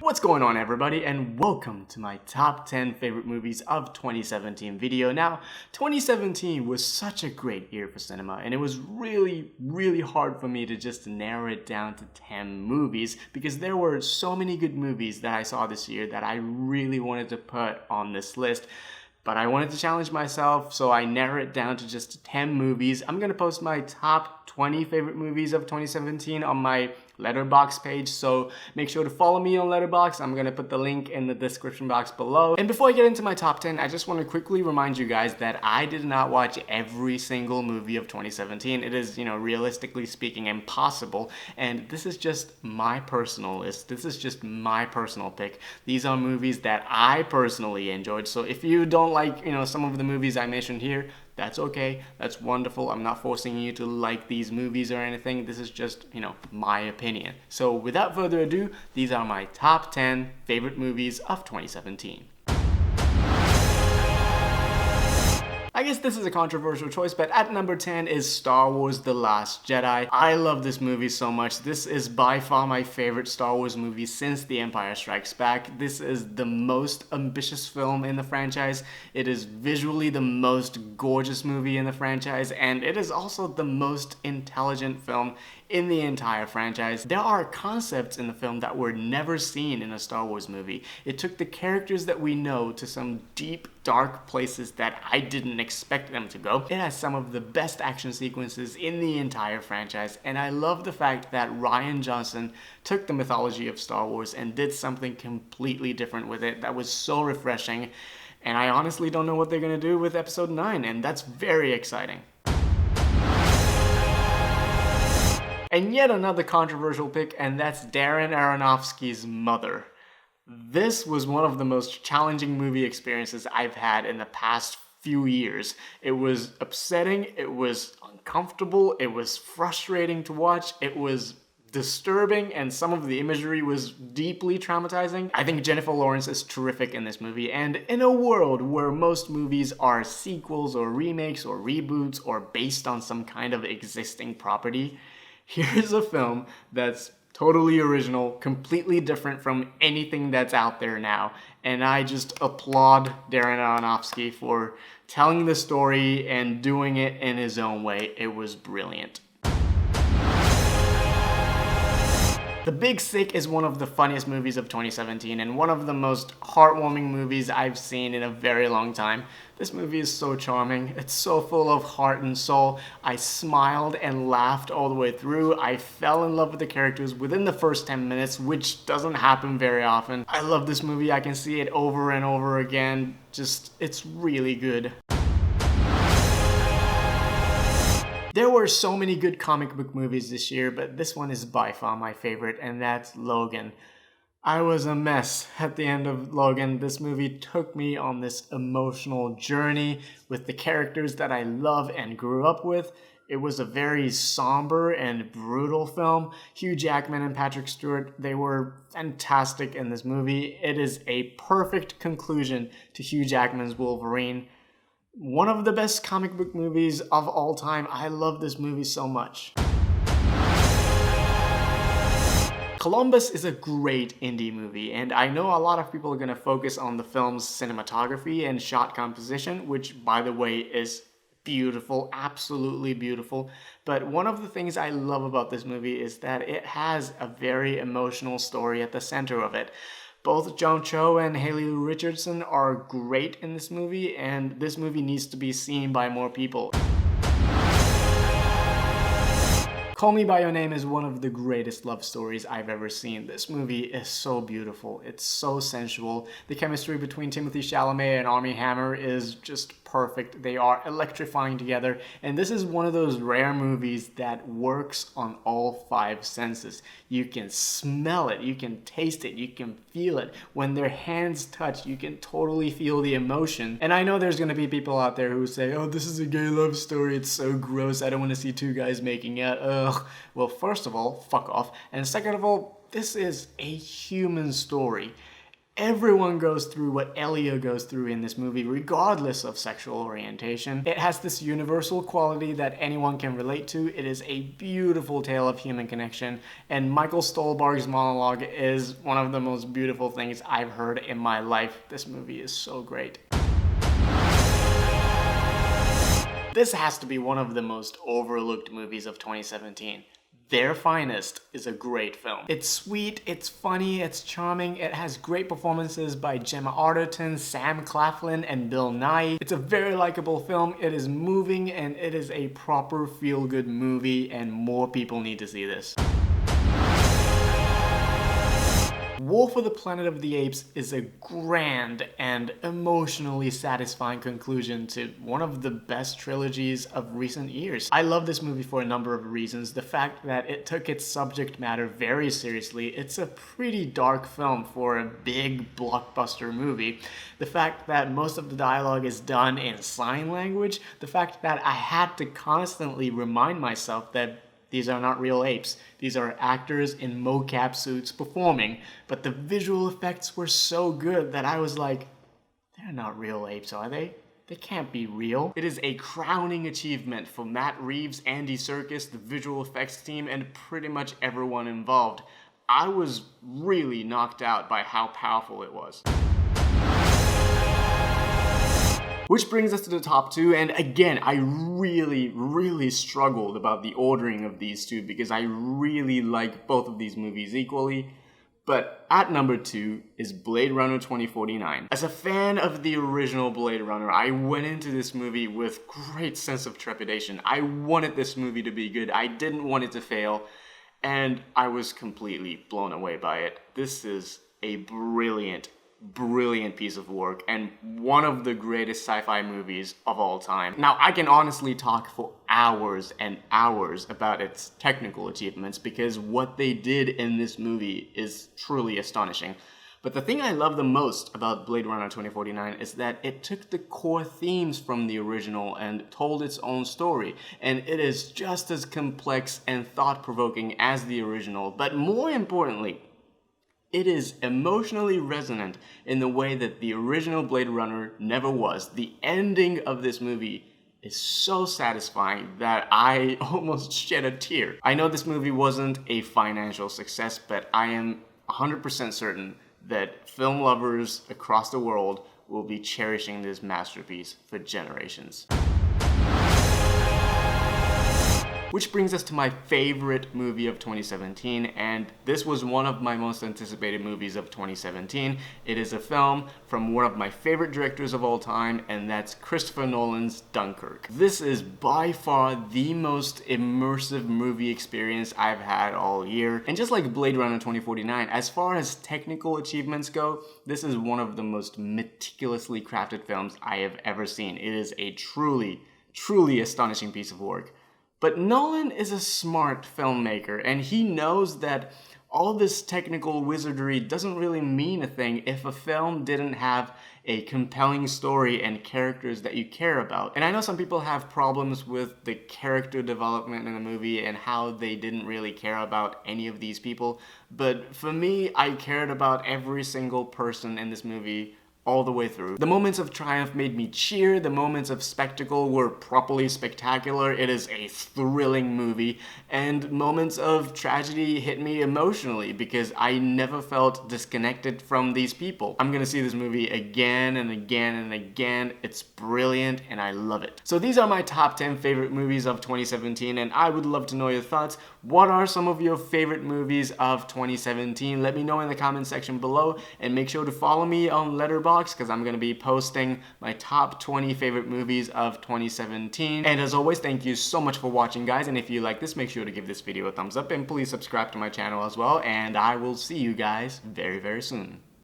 What's going on, everybody, and welcome to my top 10 favorite movies of 2017 video. Now, 2017 was such a great year for cinema, and it was really hard for me to just narrow it down to 10 movies because there were so many good movies that I saw this year that I really wanted to put on this list. But I wanted to challenge myself, so I narrowed it down to just 10 movies. I'm gonna post my top 20 favorite movies of 2017 on my Letterboxd page, so make sure to follow me on Letterboxd. I'm gonna put the link in the description box below. And before I get into my top 10, I just want to quickly remind you guys that I did not watch every single movie of 2017. It is, realistically speaking, impossible. And this is just my personal list. This is just my personal pick. These are movies that I personally enjoyed. So if you don't like, some of the movies I mentioned here, that's okay. That's wonderful. I'm not forcing you to like these movies or anything. This is just, my opinion. So without further ado, these are my top 10 favorite movies of 2017. I guess this is a controversial choice, but at number 10 is Star Wars: The Last Jedi. I love this movie so much. This is by far my favorite Star Wars movie since The Empire Strikes Back. This is the most ambitious film in the franchise. It is visually the most gorgeous movie in the franchise, and it is also the most intelligent film in the entire franchise. There are concepts in the film that were never seen in a Star Wars movie. It took the characters that we know to some deep, dark places that I didn't expect them to go. It has some of the best action sequences in the entire franchise, and I love the fact that Rian Johnson took the mythology of Star Wars and did something completely different with it that was so refreshing. And I honestly don't know what they're gonna do with episode 9, and that's very exciting. And yet another controversial pick, and that's Darren Aronofsky's Mother. This was one of the most challenging movie experiences I've had in the past few years. It was upsetting, it was uncomfortable, it was frustrating to watch, it was disturbing, and some of the imagery was deeply traumatizing. I think Jennifer Lawrence is terrific in this movie, and in a world where most movies are sequels or remakes or reboots or based on some kind of existing property, here's a film that's totally original, completely different from anything that's out there now. And I just applaud Darren Aronofsky for telling the story and doing it in his own way. It was brilliant. The Big Sick is one of the funniest movies of 2017 and one of the most heartwarming movies I've seen in a very long time. This movie is so charming. It's so full of heart and soul. I smiled and laughed all the way through. I fell in love with the characters within the first 10 minutes, which doesn't happen very often. I love this movie. I can see it over and over again. It's really good. There were so many good comic book movies this year, but this one is by far my favorite, and that's Logan. I was a mess at the end of Logan. This movie took me on this emotional journey with the characters that I love and grew up with. It was a very somber and brutal film. Hugh Jackman and Patrick Stewart, they were fantastic in this movie. It is a perfect conclusion to Hugh Jackman's Wolverine. One of the best comic book movies of all time. I love this movie so much. Columbus is a great indie movie, and I know a lot of people are going to focus on the film's cinematography and shot composition, which, by the way, is beautiful, absolutely beautiful. But one of the things I love about this movie is that it has a very emotional story at the center of it. Both John Cho and Haley Richardson are great in this movie, and this movie needs to be seen by more people. Call Me By Your Name is one of the greatest love stories I've ever seen. This movie is so beautiful. It's so sensual. The chemistry between Timothée Chalamet and Armie Hammer is just perfect. They are electrifying together, and this is one of those rare movies that works on all 5 senses. You can smell it, you can taste it, you can feel it. When their hands touch, you can totally feel the emotion. And I know there's gonna be people out there who say, oh, this is a gay love story, it's so gross, I don't want to see 2 guys making out, ugh. Well, first of all, fuck off. And second of all, this is a human story. Everyone goes through what Elio goes through in this movie, regardless of sexual orientation. It has this universal quality that anyone can relate to. It is a beautiful tale of human connection, and Michael Stolberg's monologue is one of the most beautiful things I've heard in my life. This movie is so great. This has to be one of the most overlooked movies of 2017. Their Finest is a great film. It's sweet, it's funny, it's charming, it has great performances by Gemma Arterton, Sam Claflin, and Bill Nighy. It's a very likable film, it is moving, and it is a proper feel-good movie, and more people need to see this. War for the Planet of the Apes is a grand and emotionally satisfying conclusion to one of the best trilogies of recent years. I love this movie for a number of reasons. The fact that it took its subject matter very seriously. It's a pretty dark film for a big blockbuster movie. The fact that most of the dialogue is done in sign language. The fact that I had to constantly remind myself that these are not real apes. These are actors in mocap suits performing, but the visual effects were so good that I was like, they're not real apes, are they? They can't be real. It is a crowning achievement for Matt Reeves, Andy Serkis, the visual effects team, and pretty much everyone involved. I was really knocked out by how powerful it was. Which brings us to the top two, and again, I really struggled about the ordering of these two because I really like both of these movies equally. But at number 2 is Blade Runner 2049. As a fan of the original Blade Runner, I went into this movie with great sense of trepidation. I wanted this movie to be good, I didn't want it to fail, and I was completely blown away by it. This is a brilliant piece of work and one of the greatest sci-fi movies of all time. Now, I can honestly talk for hours and hours about its technical achievements because what they did in this movie is truly astonishing. But the thing I love the most about Blade Runner 2049 is that it took the core themes from the original and told its own story. And it is just as complex and thought-provoking as the original, but more importantly, it is emotionally resonant in the way that the original Blade Runner never was. The ending of this movie is so satisfying that I almost shed a tear. I know this movie wasn't a financial success, but I am 100% certain that film lovers across the world will be cherishing this masterpiece for generations. Which brings us to my favorite movie of 2017, and this was one of my most anticipated movies of 2017. It is a film from one of my favorite directors of all time, and that's Christopher Nolan's Dunkirk. This is by far the most immersive movie experience I've had all year. And just like Blade Runner 2049, as far as technical achievements go, this is one of the most meticulously crafted films I have ever seen. It is a truly astonishing piece of work. But Nolan is a smart filmmaker, and he knows that all this technical wizardry doesn't really mean a thing if a film didn't have a compelling story and characters that you care about. And I know some people have problems with the character development in the movie and how they didn't really care about any of these people, but for me, I cared about every single person in this movie all the way through. The moments of triumph made me cheer, the moments of spectacle were properly spectacular, it is a thrilling movie, and moments of tragedy hit me emotionally because I never felt disconnected from these people. I'm gonna see this movie again and again and again. It's brilliant and I love it. So these are my top 10 favorite movies of 2017, and I would love to know your thoughts. What are some of your favorite movies of 2017? Let me know in the comment section below, and make sure to follow me on Letterboxd because I'm going to be posting my top 20 favorite movies of 2017. And as always, thank you so much for watching, guys, and if you like this, make sure to give this video a thumbs up and please subscribe to my channel as well, and I will see you guys very soon.